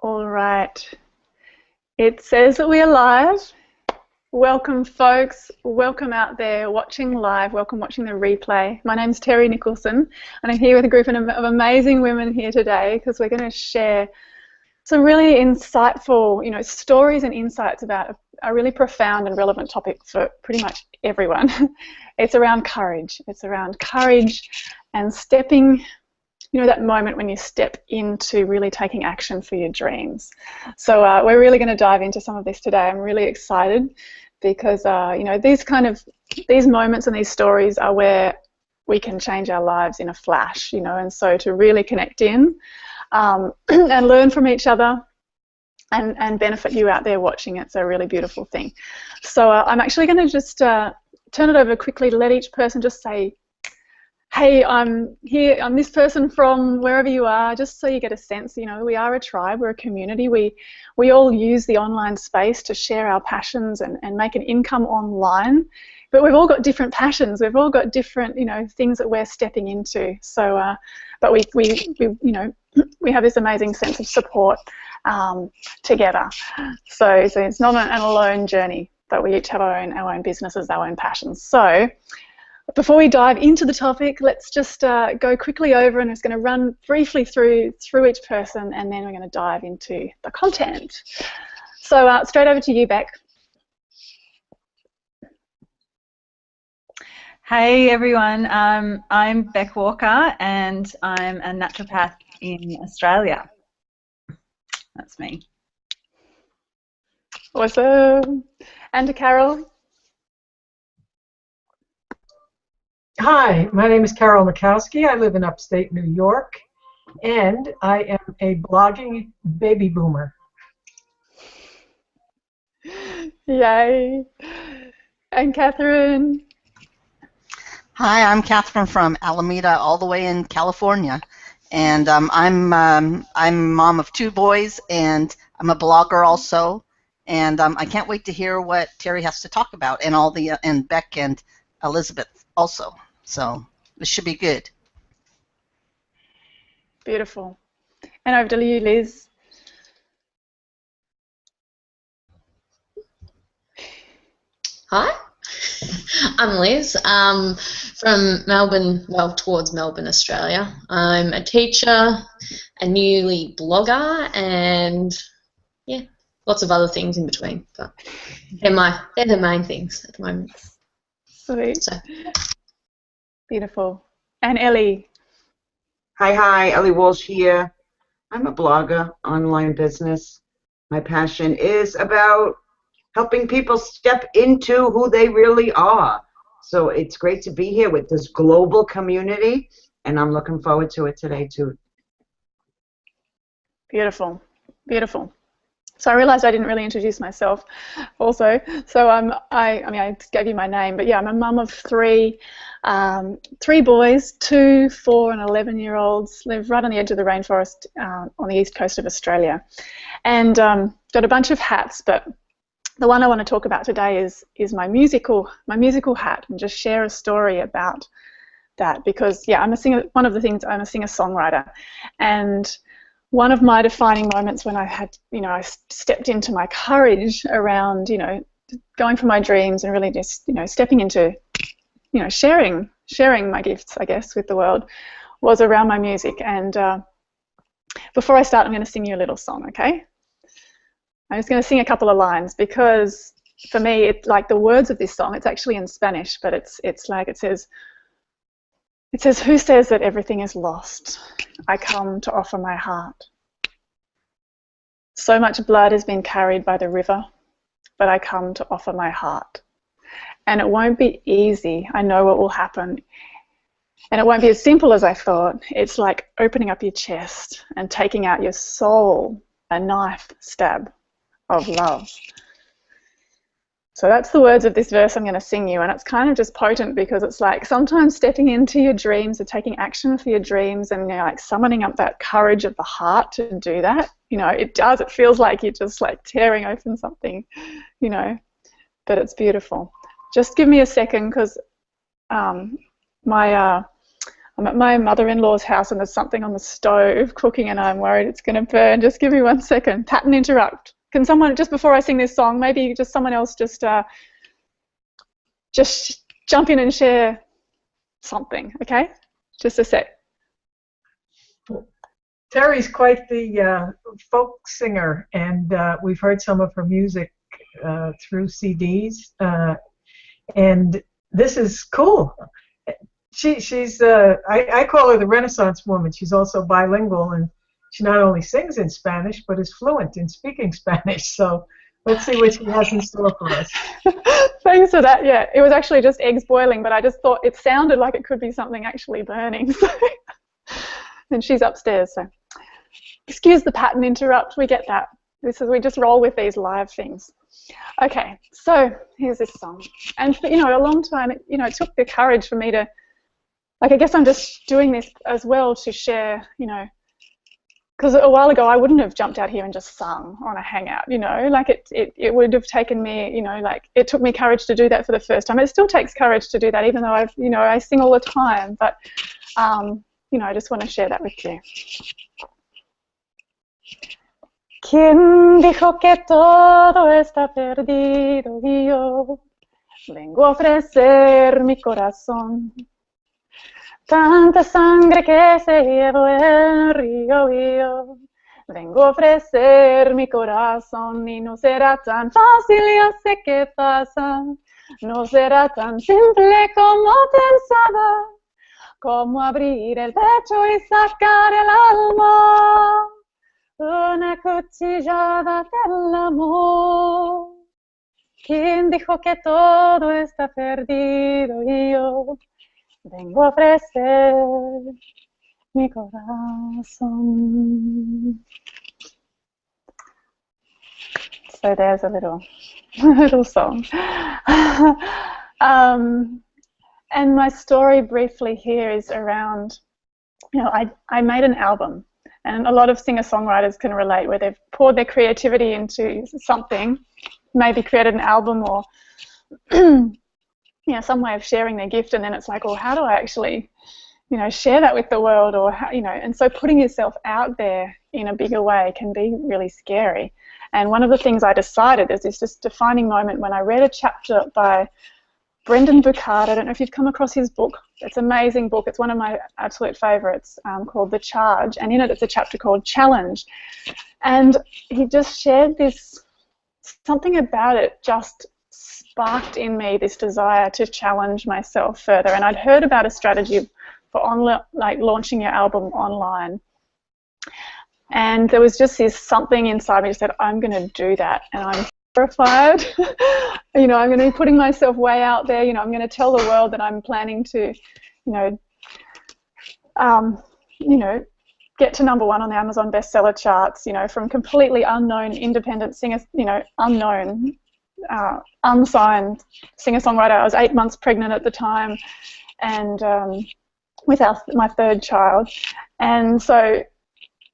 All right. It says that we are live. Welcome, folks. Welcome out there watching live. Welcome watching the replay. My name's Terry Nicholson, and I'm here with a group of amazing women here today because we're going to share some really insightful, stories and insights about a really profound and relevant topic for pretty much everyone. It's around courage. It's around courage and stepping, that moment when you step into really taking action for your dreams. So we're really going to dive into some of this today. I'm really excited because, these moments and these stories are where we can change our lives in a flash, and so to really connect in and learn from each other and benefit you out there watching, it's a really beautiful thing. So I'm actually going to just turn it over quickly to let each person just say, hey, I'm here, I'm this person from wherever you are, just so you get a sense. We are a tribe, we're a community. We all use the online space to share our passions and make an income online, but we've all got different passions. We've all got different, things that we're stepping into. So, but we have this amazing sense of support together. So it's not an alone journey, but we each have our own businesses, our own passions. So before we dive into the topic, let's just go quickly over, and I'm just going to run briefly through each person, and then we're going to dive into the content. So straight over to you, Beck. Hey everyone, I'm Beck Walker and I'm a naturopath in Australia. That's me. Awesome. And to Carol. Hi, my name is Carol Mikowski. I live in upstate New York, and I am a blogging baby boomer. Yay. And Catherine. Hi, I'm Catherine from Alameda, all the way in California, and I'm mom of 2 boys, and I'm a blogger also, and I can't wait to hear what Terry has to talk about, and Beck and Elizabeth also. So this should be good. Beautiful. And over to you, Liz. Hi, I'm Liz. From Melbourne, well, towards Melbourne, Australia. I'm a teacher, a newly blogger, and yeah, lots of other things in between. But they're the main things at the moment. Sweet. So. Beautiful. And Ellie. Hi, Ellie Walsh here. I'm a blogger, online business. My passion is about helping people step into who they really are. So it's great to be here with this global community, and I'm looking forward to it today too. Beautiful. Beautiful. So I realised I didn't really introduce myself also. So I gave you my name, but yeah, I'm a mum of 3 boys, 2, 4 and 11-year-olds, live right on the edge of the rainforest on the east coast of Australia. And got a bunch of hats, but the one I want to talk about today is my musical hat, and just share a story about that, because yeah, I'm a singer. One of the things, I'm a singer-songwriter, and one of my defining moments when I had, I stepped into my courage around, going for my dreams and really just, stepping into, sharing my gifts, I guess, with the world, was around my music. And before I start, I'm going to sing you a little song, okay? I'm just going to sing a couple of lines, because for me, it's like the words of this song, it's actually in Spanish, but it's like, it says, who says that everything is lost? I come to offer my heart. So much blood has been carried by the river, but I come to offer my heart. And it won't be easy. I know what will happen. And it won't be as simple as I thought. It's like opening up your chest and taking out your soul, a knife stab of love. So that's the words of this verse I'm going to sing you, and it's kind of just potent, because it's like sometimes stepping into your dreams or taking action for your dreams and like summoning up that courage of the heart to do that, it feels like you're just like tearing open something, but it's beautiful. Just give me a second, because my I'm at my mother-in-law's house and there's something on the stove cooking and I'm worried it's going to burn. Just give me 1 second. Pattern interrupt. Can someone, just before I sing this song, maybe just someone else just jump in and share something, okay? Just a sec. Terry's quite the folk singer, and we've heard some of her music through CDs, and this is cool. She's I call her the Renaissance woman. She's also bilingual, and she not only sings in Spanish, but is fluent in speaking Spanish. So let's see what she has in store for us. Thanks for that. Yeah, it was actually just eggs boiling, but I just thought it sounded like it could be something actually burning. So. And she's upstairs, so excuse the pattern interrupt. We get that. We just roll with these live things. Okay, so here's this song, and for, a long time, it took the courage for me to, I guess I'm just doing this as well to share, because a while ago I wouldn't have jumped out here and just sung on a hangout, it would have taken me, it took me courage to do that for the first time. It still takes courage to do that, even though I sing all the time, but I just want to share that with you. ¿Quién dijo que todo está perdido? Y yo vengo a ofrecer mi corazón. Tanta sangre que se llevó el río y yo vengo a ofrecer mi corazón y no será tan fácil, ya sé que pasa. No será tan simple como pensaba, como abrir el pecho y sacar el alma. Una cuchillada del amor. ¿Quién dijo que todo está perdido? Y yo vengo a ofrecer mi corazón. So there's a little song. And my story briefly here is around, I made an album. And a lot of singer-songwriters can relate, where they've poured their creativity into something, maybe created an album or some way of sharing their gift, and then it's like, well, how do I actually, share that with the world, or how, and so putting yourself out there in a bigger way can be really scary. And one of the things I decided is this defining moment when I read a chapter by Brendan Burchard. I don't know if you've come across his book. It's an amazing book. It's one of my absolute favourites, called The Charge, and in it it's a chapter called Challenge. And he just shared this, something about it just sparked in me this desire to challenge myself further. And I'd heard about a strategy for launching your album online. And there was just this something inside me that said, I'm going to do that, and I'm terrified. I'm going to be putting myself way out there. I'm going to tell the world that I'm planning to, get to #1 on the Amazon bestseller charts. From completely unknown independent singer, unknown, unsigned singer-songwriter. I was 8 months pregnant at the time, and with my third child, and so.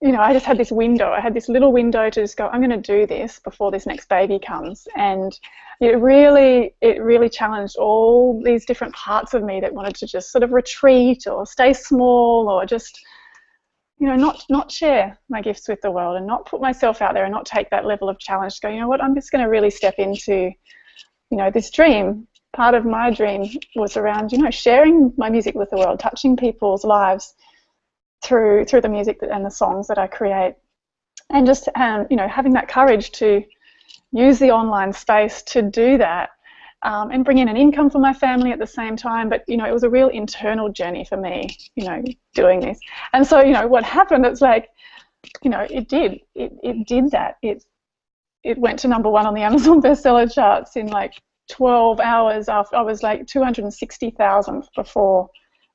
I just had this window. I had this little window to just go, I'm going to do this before this next baby comes. And it really challenged all these different parts of me that wanted to just sort of retreat or stay small or just, not share my gifts with the world and not put myself out there and not take that level of challenge to go, you know what, I'm just going to really step into, this dream. Part of my dream was around, sharing my music with the world, touching people's lives through the music and the songs that I create, and just having that courage to use the online space to do that, and bring in an income for my family at the same time. But it was a real internal journey for me, doing this. And so what happened, it's like, it did that. It went to #1 on the Amazon bestseller charts in like 12 hours after I was like 260,000 before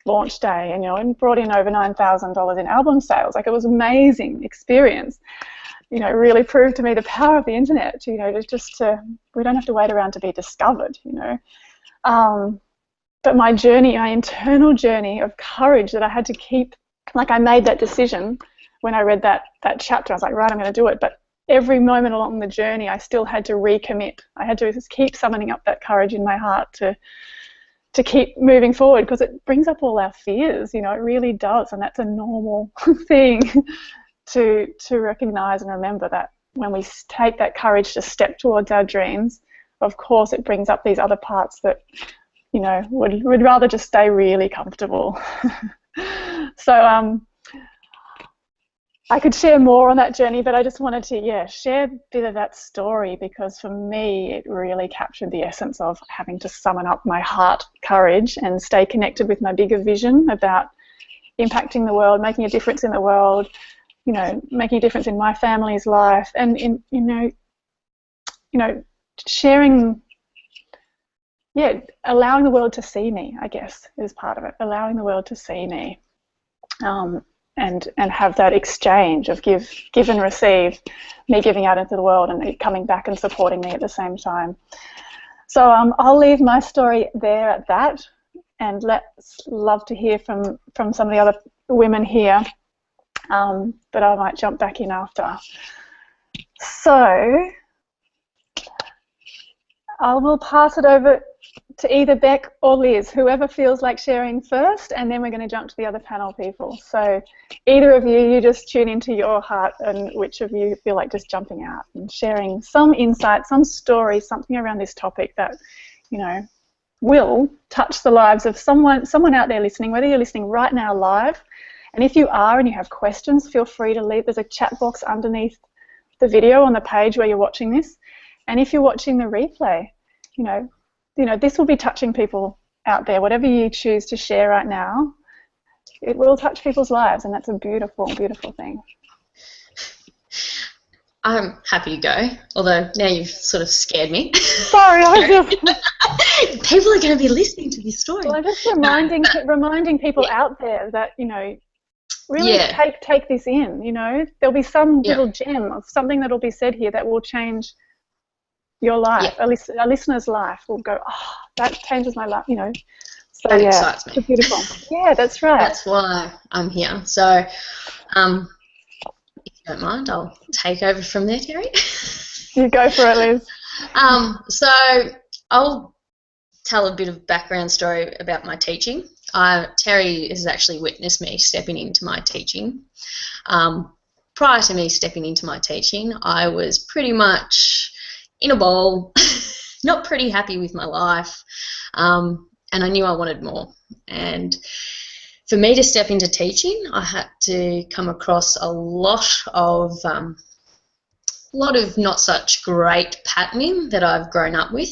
launch day, and brought in over $9,000 in album sales. Like, it was an amazing experience. It really proved to me the power of the internet. We don't have to wait around to be discovered. But my journey, my internal journey of courage that I had to keep. Like, I made that decision when I read that chapter. I was like, right, I'm going to do it. But every moment along the journey, I still had to recommit. I had to just keep summoning up that courage in my heart to to keep moving forward, because it brings up all our fears, you know, it really does, and that's a normal thing to recognize and remember, that when we take that courage to step towards our dreams, of course it brings up these other parts that, you know, would rather just stay really comfortable. So I could share more on that journey, but I just wanted to, share a bit of that story, because for me it really captured the essence of having to summon up my heart courage and stay connected with my bigger vision about impacting the world, making a difference in the world, you know, making a difference in my family's life, and in, you know, sharing, allowing the world to see me, I guess, is part of it, allowing the world to see me. And have that exchange of give and receive, me giving out into the world and it coming back and supporting me at the same time. So I'll leave my story there at that, and love to hear from some of the other women here, but I might jump back in after. So I will pass it over to either Beck or Liz, whoever feels like sharing first, and then we're going to jump to the other panel people. So either of you just tune into your heart, and which of you feel like just jumping out and sharing some insight, some story, something around this topic that, you know, will touch the lives of someone out there listening, whether you're listening right now live, and if you are and you have questions, feel free to leave. There's a chat box underneath the video on the page where you're watching this, and if you're watching the replay, you know, this will be touching people out there. Whatever you choose to share right now, it will touch people's lives, and that's a beautiful, beautiful thing. I'm happy to go, although now you've sort of scared me. Sorry, People are going to be listening to this story. Well, I'm just reminding people out there that, you know, really take this in. You know, there'll be some little gem of something that'll be said here that will change your life, at least our listener's life will go, oh, that changes my life, you know. So that excites me. It's beautiful. Yeah, that's right. That's why I'm here. So, if you don't mind, I'll take over from there, Terry. You go for it, Liz. So I'll tell a bit of background story about my teaching. Terry has actually witnessed me stepping into my teaching. Prior to me stepping into my teaching, I was pretty much in a bowl, not pretty happy with my life, and I knew I wanted more. And for me to step into teaching, I had to come across a lot of not such great patterning that I've grown up with.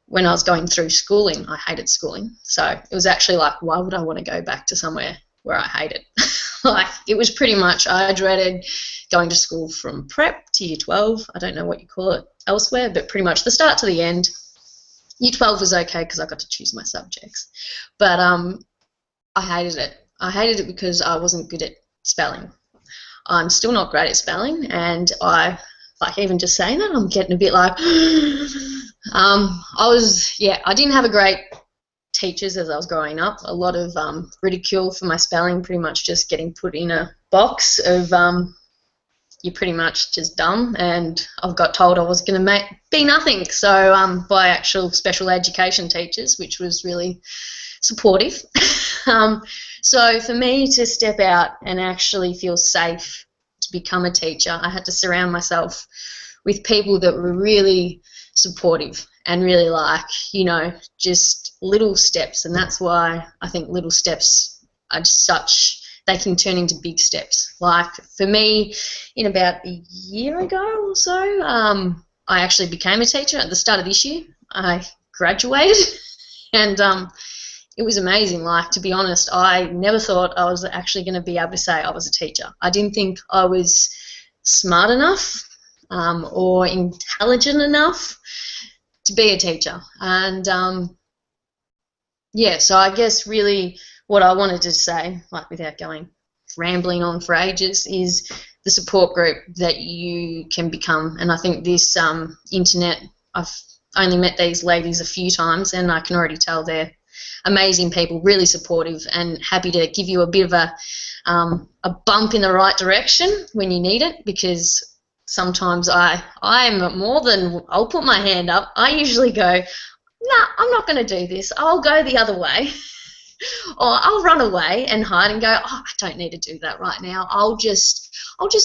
When I was going through schooling, I hated schooling, so it was actually like, why would I want to go back to somewhere where I hate it? Like, it was pretty much, I dreaded going to school from prep to year 12. I don't know what you call it elsewhere, but pretty much the start to the end. Year 12 was okay because I got to choose my subjects. But I hated it. I hated it because I wasn't good at spelling. I'm still not great at spelling, and I even just saying that, I'm getting a bit like, I didn't have a great teachers as I was growing up. A lot of ridicule for my spelling, pretty much just getting put in a box of you're pretty much just dumb, and I got told I was going to be nothing. So by actual special education teachers, which was really supportive. So for me to step out and actually feel safe to become a teacher, I had to surround myself with people that were really supportive and really just little steps. And that's why I think little steps are they can turn into big steps. Like for me, in about a year ago or so, I actually became a teacher at the start of this year. I graduated, and it was amazing. Like, to be honest, I never thought I was actually going to be able to say I was a teacher. I didn't think I was smart enough or intelligent enough to be a teacher. And so I guess really what I wanted to say, like without going rambling on for ages, is the support group that you can become. And I think this internet, I've only met these ladies a few times, and I can already tell they're amazing people, really supportive and happy to give you a bit of a bump in the right direction when you need it, because sometimes I'm more than, I'll put my hand up. I usually go, nah, I'm not going to do this. I'll go the other way. Or I'll run away and hide and go, oh, I don't need to do that right now. I'll just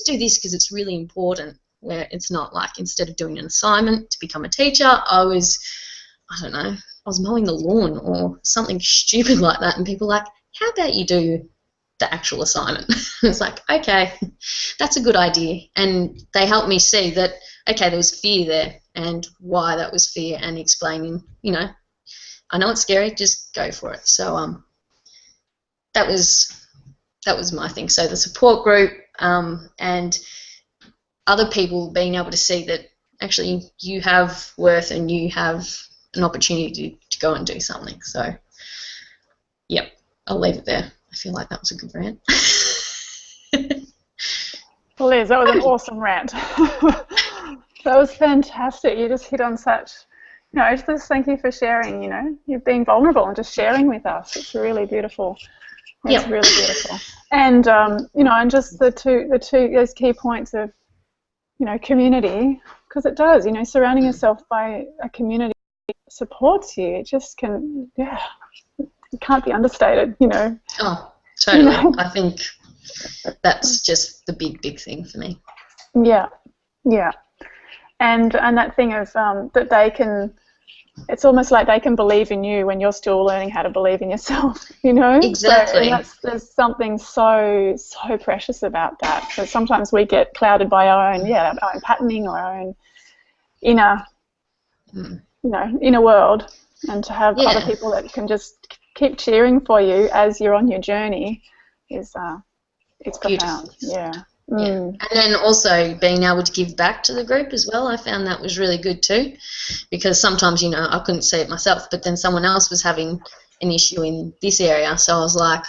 do this because it's really important. Where it's not like, instead of doing an assignment to become a teacher, I was mowing the lawn or something stupid like that, and people were like, how about you do the actual assignment? It's like, okay, that's a good idea. And they helped me see that, okay, there was fear there and why that was fear, and explaining, I know it's scary, just go for it. So that was my thing. So the support group and other people being able to see that actually you have worth and you have an opportunity to go and do something. So, yep, I'll leave it there. I feel like that was a good rant. Well, Liz, that was an awesome rant. That was fantastic. You just hit on such, just thank you for sharing, you're being vulnerable and just sharing with us. It's really beautiful. It's really beautiful. And, and just the two, those key points of, community, because it does, surrounding yourself by a community that supports you, it just can, it can't be understated, Oh, totally. I think that's just the big thing for me. Yeah, yeah. And that thing of that they can, it's almost like they can believe in you when you're still learning how to believe in yourself, Exactly. So, there's something so precious about that. So sometimes we get clouded by our own patterning or our own inner, inner world, and to have other people that can just keep cheering for you as you're on your journey is it's profound. Yeah. Yeah. And then also being able to give back to the group as well, I found that was really good too, because sometimes, I couldn't see it myself, but then someone else was having an issue in this area, so I was like,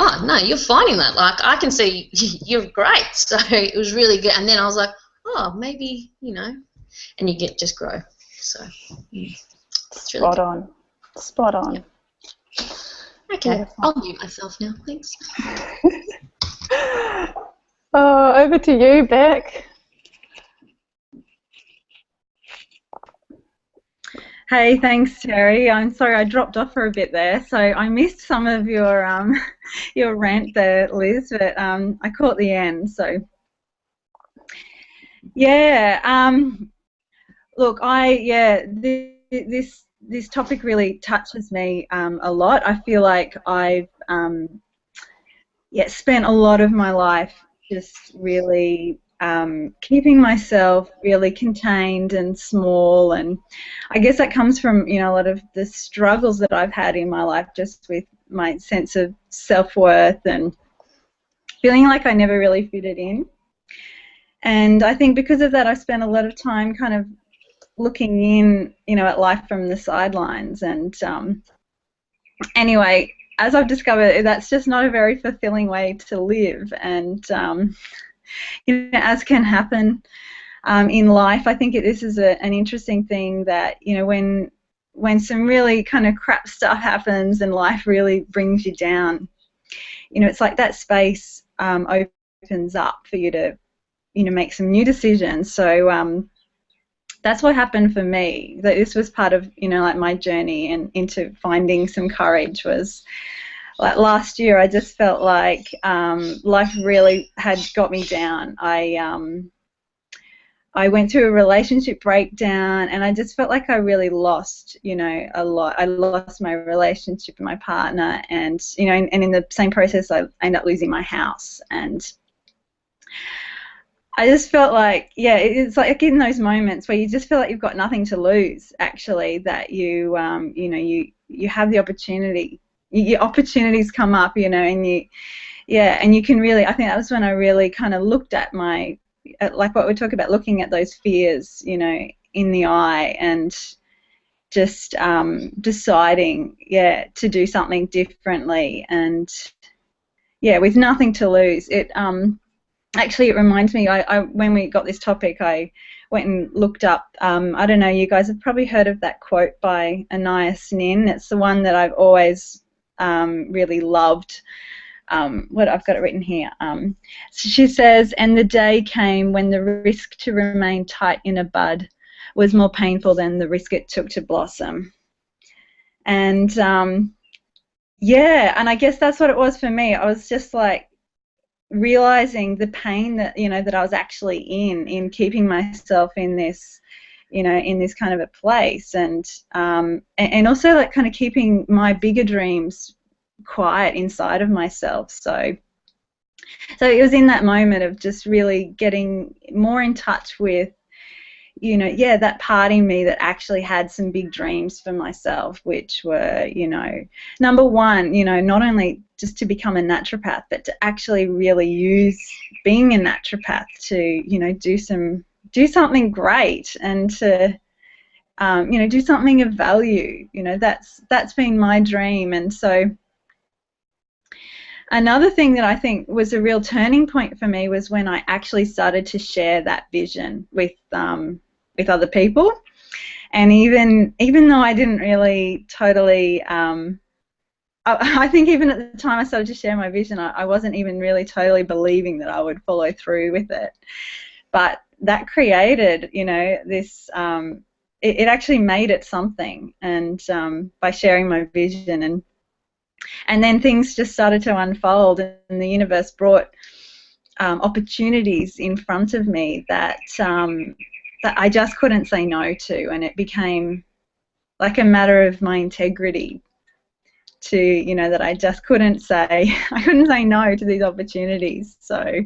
oh, no, you're finding that. Like, I can see you're great. So it was really good. And then I was like, oh, maybe, and you just grow. So it's really Spot on. Spot on. Yeah. Okay, beautiful. I'll mute myself now. Thanks. Oh, over to you, Beck. Hey, thanks, Terry. I'm sorry I dropped off for a bit there, so I missed some of your your rant there, Liz, but I caught the end. So yeah, look, this topic really touches me a lot. I feel like I've spent a lot of my life just really keeping myself really contained and small, and I guess that comes from a lot of the struggles that I've had in my life, just with my sense of self-worth and feeling like I never really fitted in. And I think because of that, I spent a lot of time kind of looking in, at life from the sidelines. And anyway, as I've discovered, that's just not a very fulfilling way to live. And as can happen in life, I think this is an interesting thing that, when some really kind of crap stuff happens and life really brings you down, it's like that space opens up for you to, make some new decisions. So that's what happened for me. That this was part of, like my journey and into finding some courage was, like last year, I just felt like life really had got me down. I went through a relationship breakdown, and I just felt like I really lost, a lot. I lost my relationship with my partner, and and in the same process, I ended up losing my house. And I just felt like, it's like in those moments where you just feel like you've got nothing to lose. Actually, that you have the opportunity. Your opportunities come up, and you can really. I think that was when I really kind of looked at like what we talk about, looking at those fears, in the eye, and just deciding, to do something differently, and with nothing to lose. It actually, it reminds me. I when we got this topic, I went and looked up. I don't know. You guys have probably heard of that quote by Anais Nin. It's the one that I've always really loved. What I've got it written here. So she says, "And the day came when the risk to remain tight in a bud was more painful than the risk it took to blossom." And yeah, and I guess that's what it was for me. I was just like realizing the pain that, you know, that I was actually in keeping myself in this, you know, in this kind of a place, and also like kind of keeping my bigger dreams quiet inside of myself. So it was in that moment of just really getting more in touch with, you know, yeah, that part in me that actually had some big dreams for myself, which were, you know, number one, you know, not only just to become a naturopath, but to actually really use being a naturopath to, you know, do something great, and to, you know, do something of value. You know, that's been my dream. And so another thing that I think was a real turning point for me was when I actually started to share that vision with other people. And even though I didn't really totally, I think even at the time I started to share my vision, I wasn't even really totally believing that I would follow through with it. But that created, you know, this, it actually made it something, and by sharing my vision, and then things just started to unfold, and the universe brought opportunities in front of me that that I just couldn't say no to, and it became like a matter of my integrity to, you know, that I just couldn't say no to these opportunities. So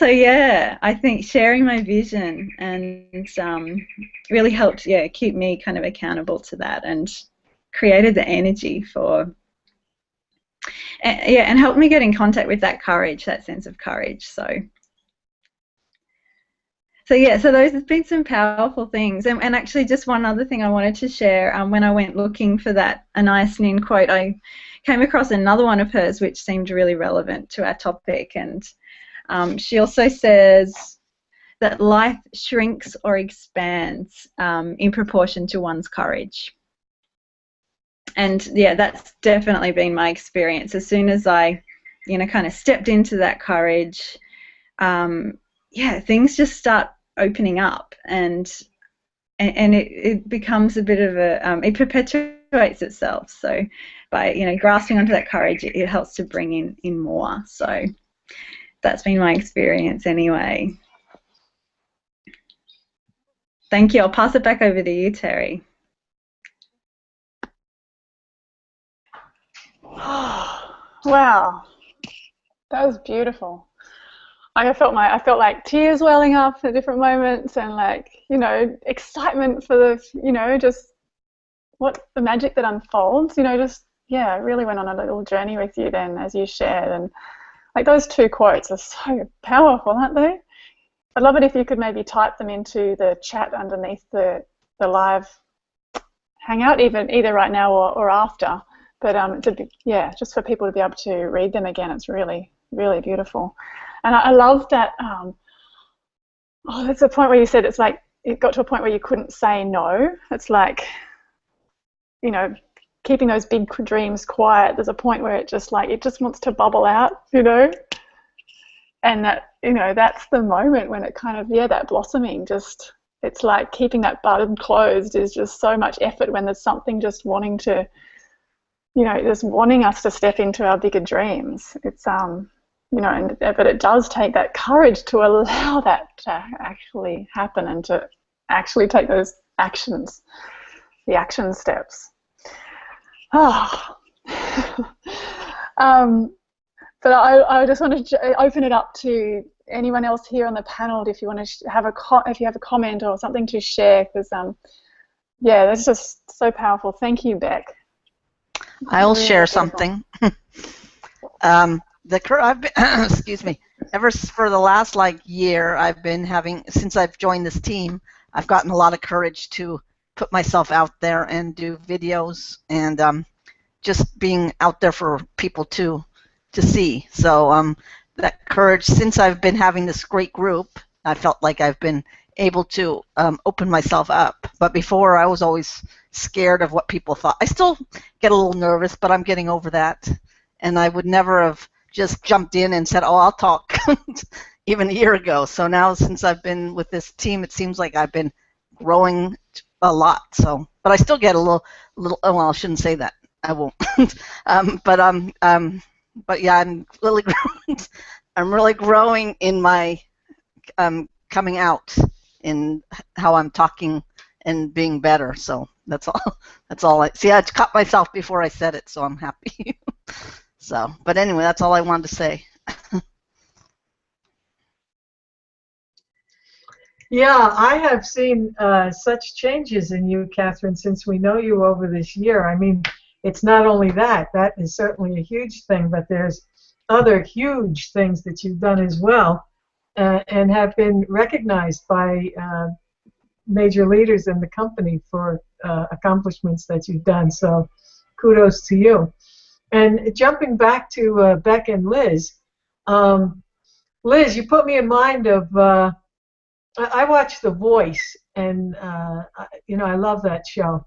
yeah, I think sharing my vision and really helped, yeah, keep me kind of accountable to that, and created the energy for, yeah, and helped me get in contact with that courage, that sense of courage. So yeah, so those have been some powerful things. And actually, just one other thing I wanted to share, when I went looking for that Anais Nin quote, I came across another one of hers which seemed really relevant to our topic. And she also says that life shrinks or expands in proportion to one's courage. And yeah, that's definitely been my experience. As soon as I, you know, kind of stepped into that courage, yeah, things just start opening up, and it becomes a bit of a, it perpetuates itself. So by, you know, grasping onto that courage, it helps to bring in more. So that's been my experience anyway. Thank you. I'll pass it back over to you, Terry. Wow, that was beautiful. I felt like tears welling up at different moments, and like, you know, excitement for the, you know, just what the magic that unfolds. You know, just, yeah, I really went on a little journey with you then as you shared, and like those two quotes are so powerful, aren't they? I'd love it if you could maybe type them into the chat underneath the live hangout, either right now or after. But yeah, just for people to be able to read them again, it's really, really beautiful. And I love that. Oh, that's the point where you said it's like it got to a point where you couldn't say no. It's like, you know, keeping those big dreams quiet. There's a point where it just wants to bubble out, you know. And that, you know, that's the moment when it kind of, yeah, that blossoming just, it's like keeping that button closed is just so much effort when there's something just wanting to, you know, just wanting us to step into our bigger dreams. It's, you know, but it does take that courage to allow that to actually happen, and to actually take those actions, the action steps. Oh. But I just wanted to open it up to anyone else here on the panel if you want to have a comment or something to share, because yeah, that's just so powerful. Thank you, Beck. I'll share something. I've been, excuse me, for the last year, I've been having, since I've joined this team, I've gotten a lot of courage to put myself out there and do videos, and just being out there for people to see. So that courage, since I've been having this great group, I felt like I've been able to open myself up. But before, I was always scared of what people thought. I still get a little nervous, but I'm getting over that. And I would never have just jumped in and said, oh, I'll talk, even a year ago. So now, since I've been with this team, it seems like I've been growing a lot. So but I still get a little. Oh, well, I shouldn't say that. I won't. But yeah, I'm really growing in my coming out in how I'm talking and being better. So that's all. That's all. I see. I caught myself before I said it, so I'm happy. So, but anyway, that's all I wanted to say. Yeah, I have seen such changes in you, Catherine, since we know you over this year. I mean, it's not only that. That is certainly a huge thing, but there's other huge things that you've done as well, and have been recognized by major leaders in the company for accomplishments that you've done. So kudos to you. And jumping back to Beck and Liz, Liz, you put me in mind of... I watch The Voice, and you know, I love that show.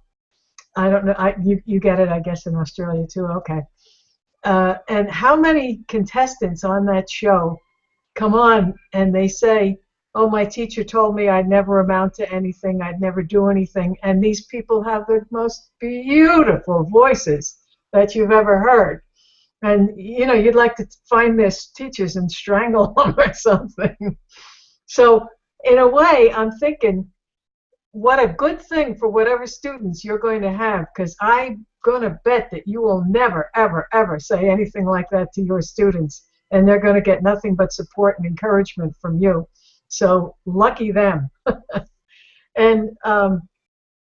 I don't know, you get it, I guess, in Australia too. Okay. And how many contestants on that show come on and they say, "Oh, my teacher told me I'd never amount to anything, I'd never do anything," and these people have the most beautiful voices that you've ever heard. And you know, you'd like to find their teachers and strangle them or something. So in a way, I'm thinking, what a good thing for whatever students you're going to have, because I'm going to bet that you will never, ever, ever say anything like that to your students, and they're going to get nothing but support and encouragement from you. So lucky them. And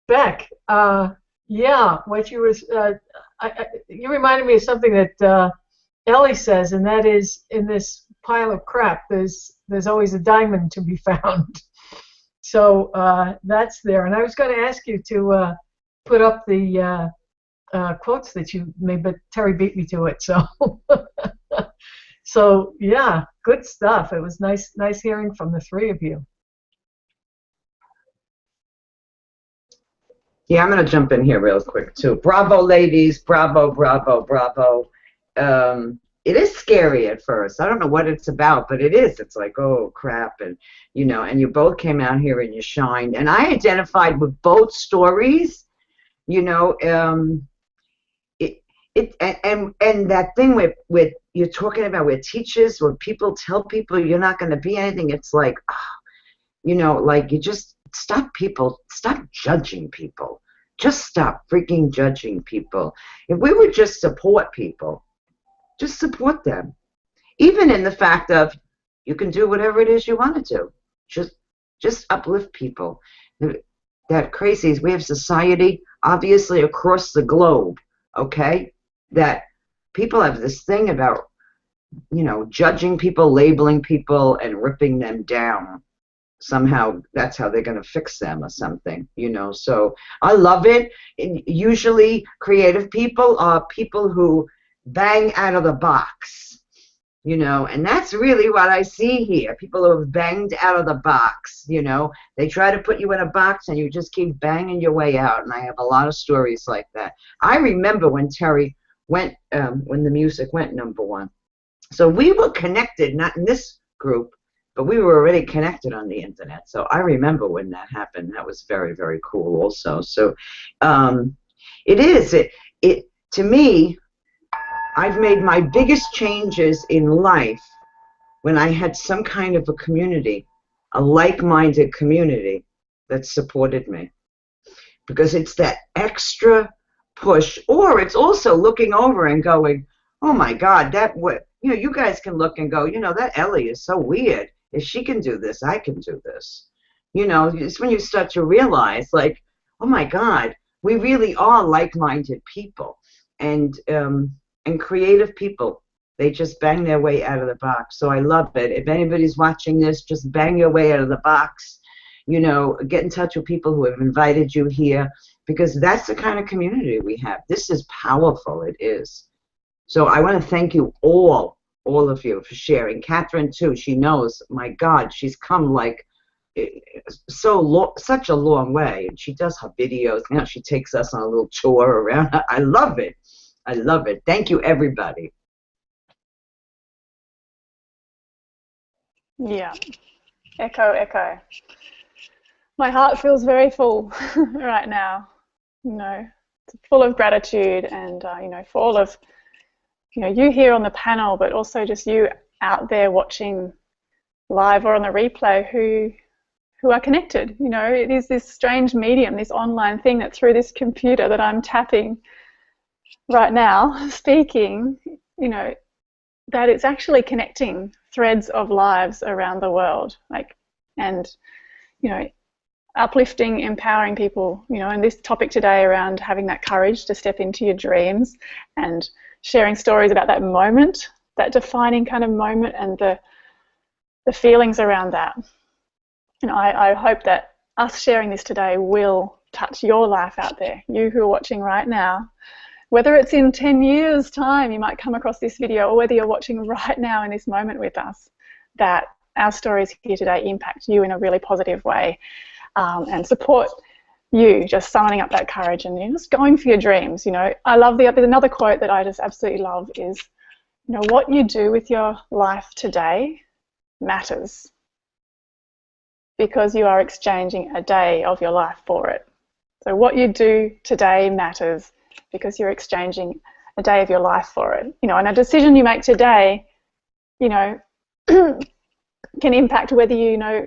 Beck, yeah, what you was, you reminded me of something that Ellie says, and that is, in this pile of crap, there's always a diamond to be found. So that's there. And I was going to ask you to put up the quotes that you made, but Terry beat me to it. So, so yeah, good stuff. It was nice hearing from the three of you. Yeah, I'm going to jump in here real quick, too. Bravo, ladies. Bravo, bravo, bravo. It is scary at first. I don't know what it's about, but it is. It's like, oh, crap. And, you know, and you both came out here and you shined. And I identified with both stories, you know. And that thing with you're talking about with teachers, where people tell people you're not going to be anything, it's like, oh, you know, like you just stop judging people. Just stop freaking judging people. If we would just support people, just support them. Even in the fact of you can do whatever it is you want to do. Just uplift people. That crazy. We have society, obviously, across the globe, okay, that people have this thing about, you know, judging people, labeling people, and ripping them down. Somehow that's how they're going to fix them or something, you know. So I love it. And usually creative people are people who bang out of the box, you know, and that's really what I see here. People who have banged out of the box, you know. They try to put you in a box and you just keep banging your way out, and I have a lot of stories like that. I remember when Terry went, when the music went #1. So we were connected, not in this group, but we were already connected on the internet. So I remember when that happened. That was very, very cool also. So to me, I've made my biggest changes in life when I had some kind of a community, a like-minded community that supported me. Because it's that extra push, or it's also looking over and going, oh my God, you know, you guys can look and go, you know, that Ellie is so weird. If she can do this, I can do this. You know, it's when you start to realize, like, oh my God, we really are like-minded people. And creative people, they just bang their way out of the box. So I love it. If anybody's watching this, just bang your way out of the box. You know, get in touch with people who have invited you here, because that's the kind of community we have. This is powerful. It is. So I want to thank you all of you for sharing. Catherine too. She knows. My God, she's come like such a long way, and she does her videos. Now she takes us on a little tour around. I love it. I love it. Thank you, everybody. Yeah. Echo, echo. My heart feels very full right now. you know, it's full of gratitude, and you know, for all of, you know, you here on the panel, but also just you out there watching live or on the replay who are connected. You know, it is this strange medium, this online thing, that through this computer that I'm tapping right now, speaking, you know, that it's actually connecting threads of lives around the world, like, and, you know, uplifting, empowering people, you know, and this topic today around having that courage to step into your dreams and sharing stories about that moment, that defining kind of moment, and the feelings around that. And I hope that us sharing this today will touch your life out there, you who are watching right now. Whether it's in 10 years' time you might come across this video, or whether you're watching right now in this moment with us, that our stories here today impact you in a really positive way, and support you just summoning up that courage and just going for your dreams. You know, I love there's another quote that I just absolutely love is, you know, what you do with your life today matters, because you are exchanging a day of your life for it. So what you do today matters, because you're exchanging a day of your life for it. You know, and a decision you make today, you know, can impact whether you know,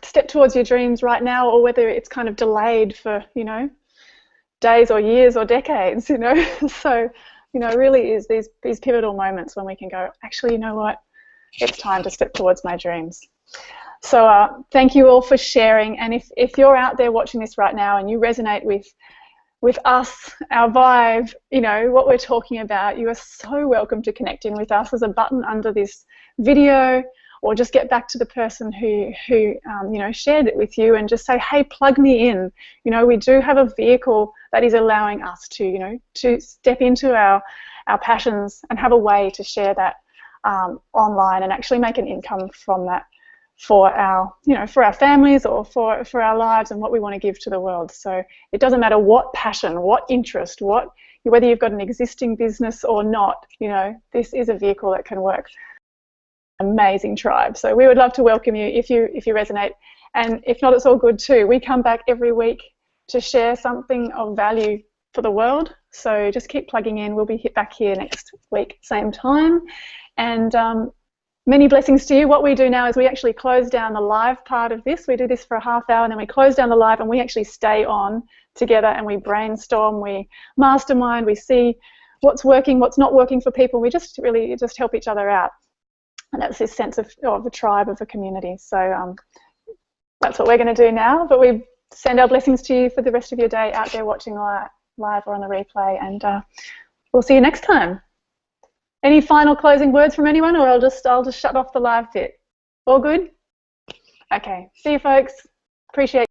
step towards your dreams right now, or whether it's kind of delayed for, you know, days or years or decades. You know, so, you know, really is these pivotal moments when we can go, actually, you know what, it's time to step towards my dreams. So thank you all for sharing. And if you're out there watching this right now and you resonate with us, our vibe, you know, what we're talking about, you are so welcome to connect in with us. There's a button under this video, or just get back to the person who you know, shared it with you, and just say, hey, plug me in. You know, we do have a vehicle that is allowing us to, you know, to step into our passions and have a way to share that online and actually make an income from that for our, you know, for our families, or for our lives and what we want to give to the world. So it doesn't matter what passion, what interest, whether you've got an existing business or not, you know, this is a vehicle that can work. Amazing tribe. So we would love to welcome you if you resonate, and if not, it's all good too. We come back every week to share something of value for the world. So just keep plugging in. We'll be back here next week, same time. And many blessings to you. What we do now is we actually close down the live part of this. We do this for a half hour, and then we close down the live, and we actually stay on together, and we brainstorm, we mastermind, we see what's working, what's not working for people. We just really just help each other out. And that's this sense of a tribe, of a community. So that's what we're going to do now. But we send our blessings to you for the rest of your day out there watching live or on the replay. And we'll see you next time. Any final closing words from anyone, or I'll just shut off the live bit? All good? Okay. See you, folks. Appreciate